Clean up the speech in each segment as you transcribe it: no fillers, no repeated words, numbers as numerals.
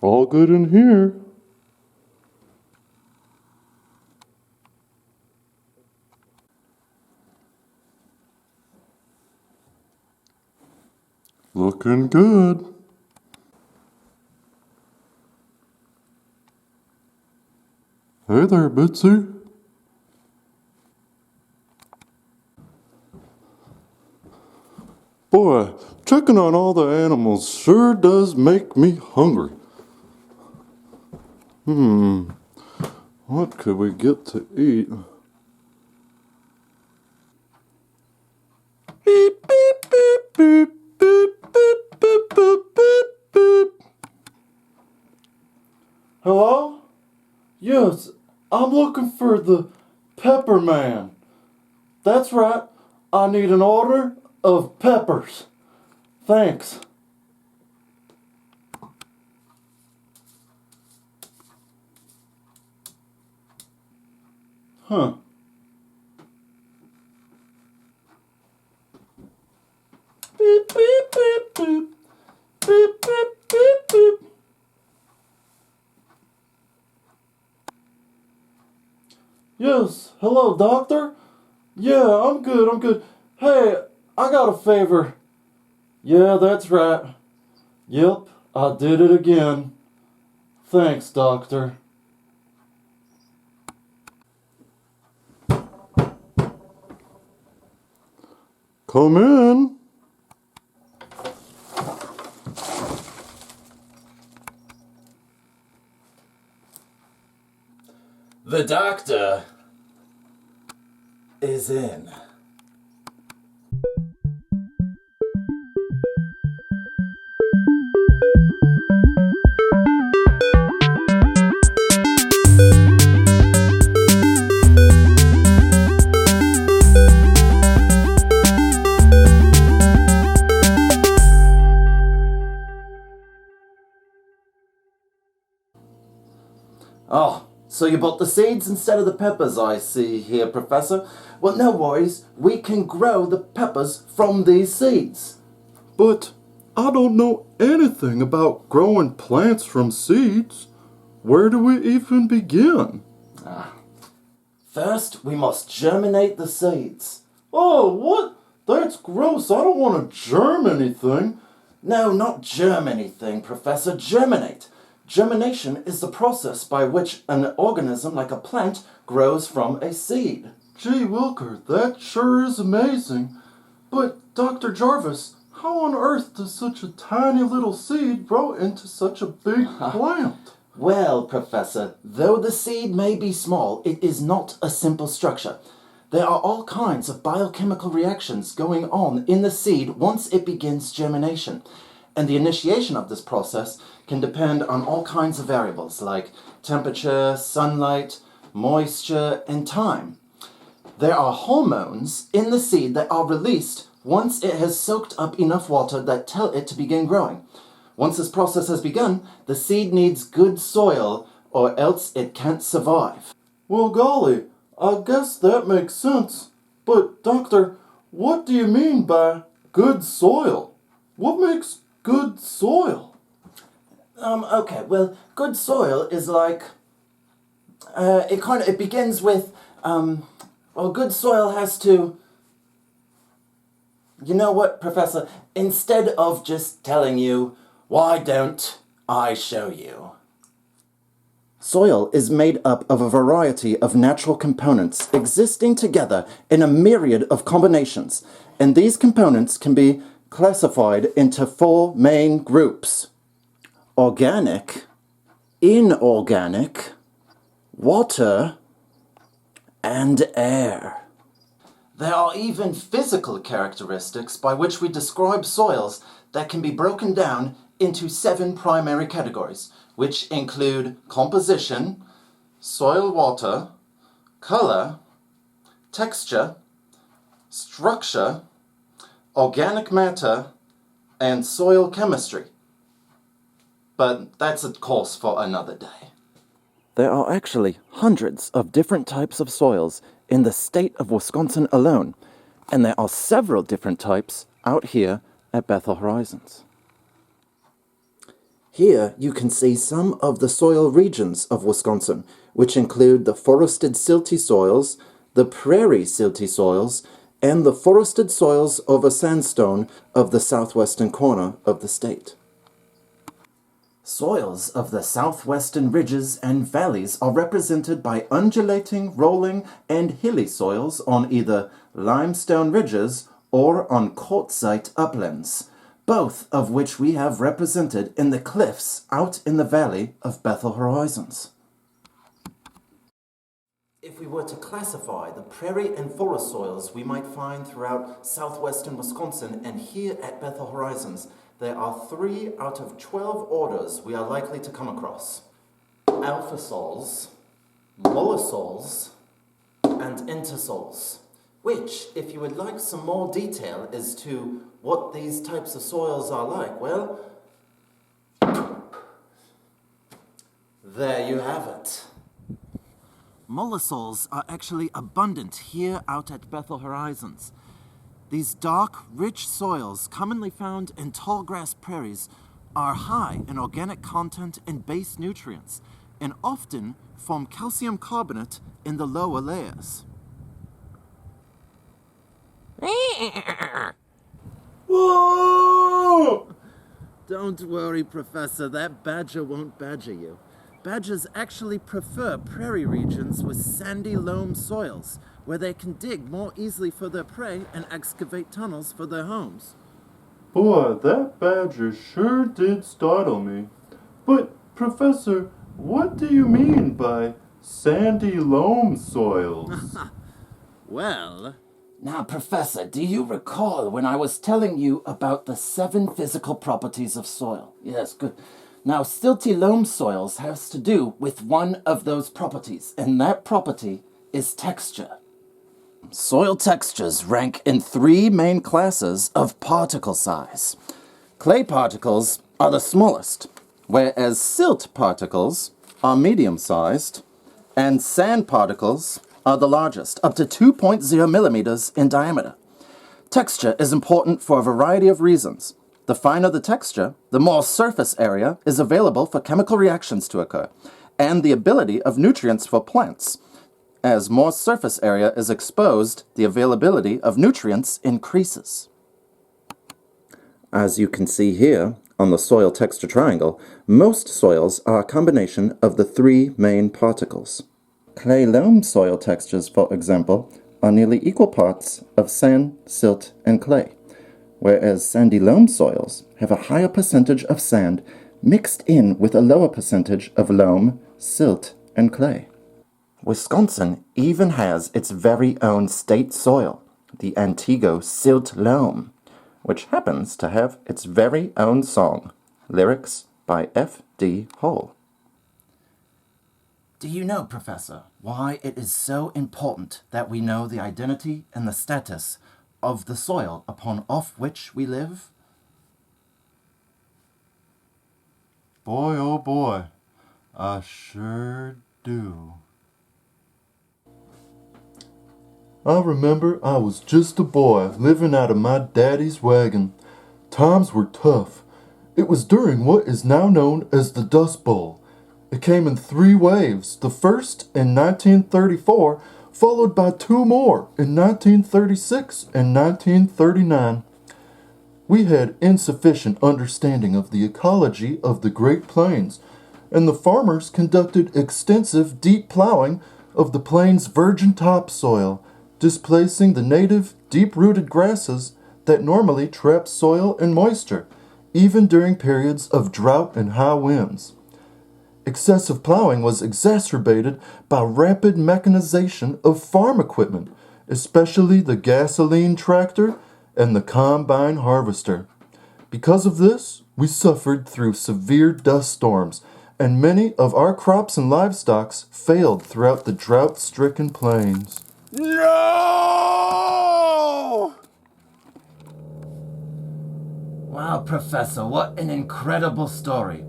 All good in here. Looking good. Hey there, Bitsy. Boy, checking on all the animals sure does make me hungry. What could we get to eat? Beep, beep, beep, beep, beep, beep, beep, beep, beep, beep. Hello? Yes, I'm looking for the Pepper Man. That's right, I need an order of peppers. Thanks. Huh. Beep, beep, beep, beep. Beep, beep, beep, beep. Yes, hello, doctor? Yeah, I'm good. Hey, I got a favor. Yeah, that's right. Yep, I did it again. Thanks, doctor. Come in. The doctor is in. Oh, so you bought the seeds instead of the peppers, I see here, Professor. Well, no worries. We can grow the peppers from these seeds. But I don't know anything about growing plants from seeds. Where do we even begin? First, we must germinate the seeds. Oh, what? That's gross. I don't want to germ anything. No, not germ anything, Professor. Germinate. Germination is the process by which an organism, like a plant, grows from a seed. Gee Wilker, that sure is amazing. But, Dr. Jarvis, how on earth does such a tiny little seed grow into such a big plant? Well, Professor, though the seed may be small, it is not a simple structure. There are all kinds of biochemical reactions going on in the seed once it begins germination. And the initiation of this process can depend on all kinds of variables like temperature, sunlight, moisture, and time. There are hormones in the seed that are released once it has soaked up enough water that tell it to begin growing. Once this process has begun, the seed needs good soil or else it can't survive. Well, golly, I guess that makes sense. But, Doctor, what do you mean by good soil? What makes good soil? Okay, well, good soil is like, it begins with, good soil has to, you know what, Professor, instead of just telling you, why don't I show you? Soil is made up of a variety of natural components existing together in a myriad of combinations, and these components can be classified into four main groups: organic, inorganic, water, and air. There are even physical characteristics by which we describe soils that can be broken down into 7 primary categories, which include composition, soil water, color, texture, structure, organic matter, and soil chemistry. But that's a course for another day. There are actually hundreds of different types of soils in the state of Wisconsin alone, and there are several different types out here at Bethel Horizons. Here you can see some of the soil regions of Wisconsin, which include the forested silty soils, the prairie silty soils, and the forested soils over sandstone of the southwestern corner of the state. Soils of the southwestern ridges and valleys are represented by undulating, rolling, and hilly soils on either limestone ridges or on quartzite uplands, both of which we have represented in the cliffs out in the valley of Bethel Horizons. If we were to classify the prairie and forest soils we might find throughout southwestern Wisconsin and here at Bethel Horizons, there are 3 out of 12 orders we are likely to come across: alpha soils, mollisols, and intersols, which, if you would like some more detail as to what these types of soils are like, well, there you have it. Mollisols are actually abundant here out at Bethel Horizons. These dark, rich soils, commonly found in tallgrass prairies, are high in organic content and base nutrients, and often form calcium carbonate in the lower layers. Whoa! Don't worry, Professor, that badger won't badger you. Badgers actually prefer prairie regions with sandy loam soils, where they can dig more easily for their prey and excavate tunnels for their homes. Boy, that badger sure did startle me. But, Professor, what do you mean by sandy loam soils? Well... Now, Professor, do you recall when I was telling you about the 7 physical properties of soil? Yes, good. Now, silty loam soils has to do with one of those properties, and that property is texture. Soil textures rank in 3 main classes of particle size. Clay particles are the smallest, whereas silt particles are medium-sized, and sand particles are the largest, up to 2.0 millimeters in diameter. Texture is important for a variety of reasons. The finer the texture, the more surface area is available for chemical reactions to occur, and the ability of nutrients for plants. As more surface area is exposed, the availability of nutrients increases. As you can see here on the soil texture triangle, most soils are a combination of the 3 main particles. Clay loam soil textures, for example, are nearly equal parts of sand, silt, and clay, whereas sandy loam soils have a higher percentage of sand mixed in with a lower percentage of loam, silt, and clay. Wisconsin even has its very own state soil, the Antigo Silt Loam, which happens to have its very own song, lyrics by F.D. Hall. Do you know, Professor, why it is so important that we know the identity and the status of the soil upon off which we live? Boy, oh boy, I sure do. I remember I was just a boy living out of my daddy's wagon. Times were tough. It was during what is now known as the Dust Bowl. It came in 3 waves, the first in 1934, followed by 2 more in 1936 and 1939. We had insufficient understanding of the ecology of the Great Plains, and the farmers conducted extensive deep plowing of the plains' virgin topsoil, displacing the native deep-rooted grasses that normally trap soil and moisture, even during periods of drought and high winds. Excessive plowing was exacerbated by rapid mechanization of farm equipment, especially the gasoline tractor and the combine harvester. Because of this, we suffered through severe dust storms, and many of our crops and livestock failed throughout the drought-stricken plains. No! Wow, Professor, what an incredible story.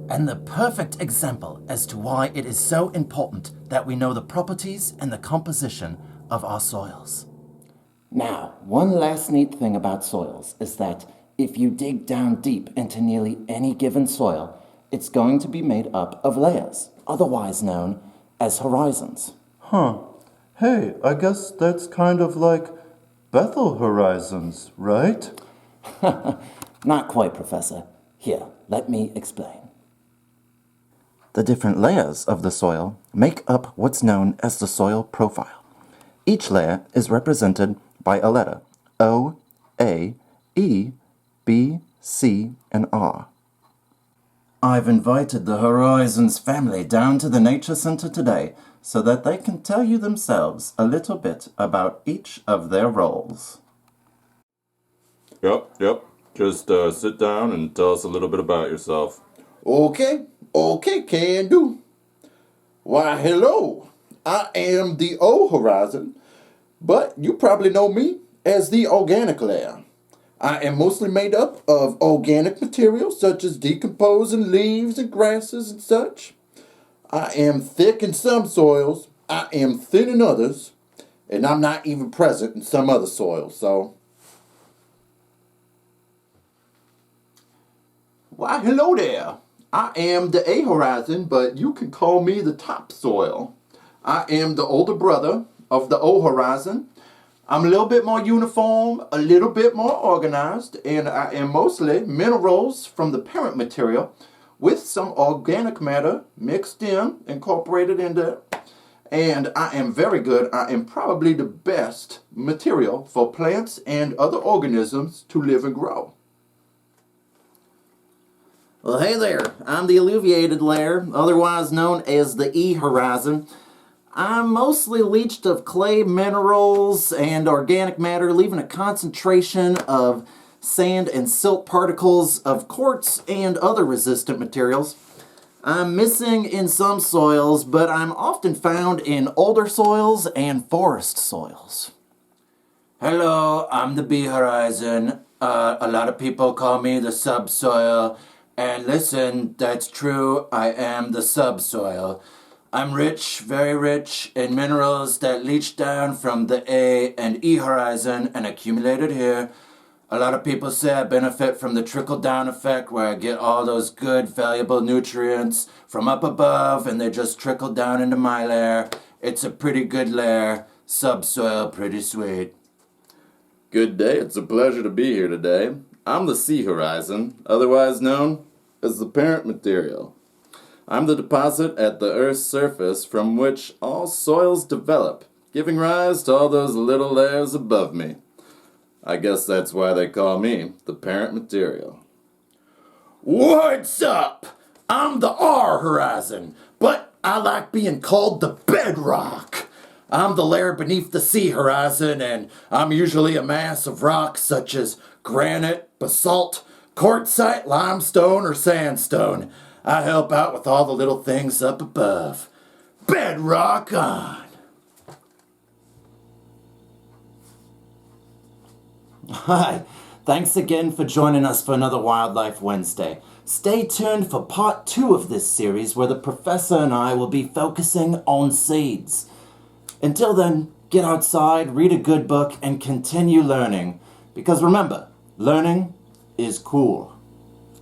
And the perfect example as to why it is so important that we know the properties and the composition of our soils. Now, one last neat thing about soils is that if you dig down deep into nearly any given soil, It's going to be made up of layers, otherwise known as horizons. Huh. Hey, I guess that's kind of like Bethel horizons, right? Not quite, Professor. Here, let me explain. The different layers of the soil make up what's known as the soil profile. Each layer is represented by a letter: O, A, E, B, C, and R. I've invited the Horizons family down to the Nature Center today so that they can tell you themselves a little bit about each of their roles. Yep. Just sit down and tell us a little bit about yourself. Okay, can do. Why, hello. I am the O Horizon, but you probably know me as the organic layer. I am mostly made up of organic materials such as decomposing leaves and grasses and such. I am thick in some soils, I am thin in others, and I'm not even present in some other soils, so... Why, hello there. I am the A Horizon, but you can call me the topsoil. I am the older brother of the O Horizon. I'm a little bit more uniform, a little bit more organized, and I am mostly minerals from the parent material with some organic matter mixed in, incorporated in there. And I am very good. I am probably the best material for plants and other organisms to live and grow. Well, hey there, I'm the alluviated layer, otherwise known as the E Horizon. I'm mostly leached of clay minerals and organic matter, leaving a concentration of sand and silt particles of quartz and other resistant materials. I'm missing in some soils, but I'm often found in older soils and forest soils. Hello, I'm the B Horizon. A lot of people call me the subsoil. And listen, that's true, I am the subsoil. I'm rich, very rich, in minerals that leach down from the A and E horizon and accumulated here. A lot of people say I benefit from the trickle-down effect where I get all those good, valuable nutrients from up above and they just trickle down into my layer. It's a pretty good layer. Subsoil, pretty sweet. Good day, it's a pleasure to be here today. I'm the C Horizon, otherwise known as the parent material. I'm the deposit at the Earth's surface from which all soils develop, giving rise to all those little layers above me. I guess that's why they call me the parent material. What's up? I'm the R Horizon, but I like being called the Bedrock. I'm the layer beneath the C Horizon, and I'm usually a mass of rocks such as granite, basalt, quartzite, limestone, or sandstone. I help out with all the little things up above. Bedrock on! Hi, thanks again for joining us for another Wildlife Wednesday. Stay tuned for part 2 of this series where the professor and I will be focusing on seeds. Until then, get outside, read a good book, and continue learning. Because remember, learning is cool.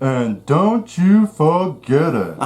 And don't you forget it.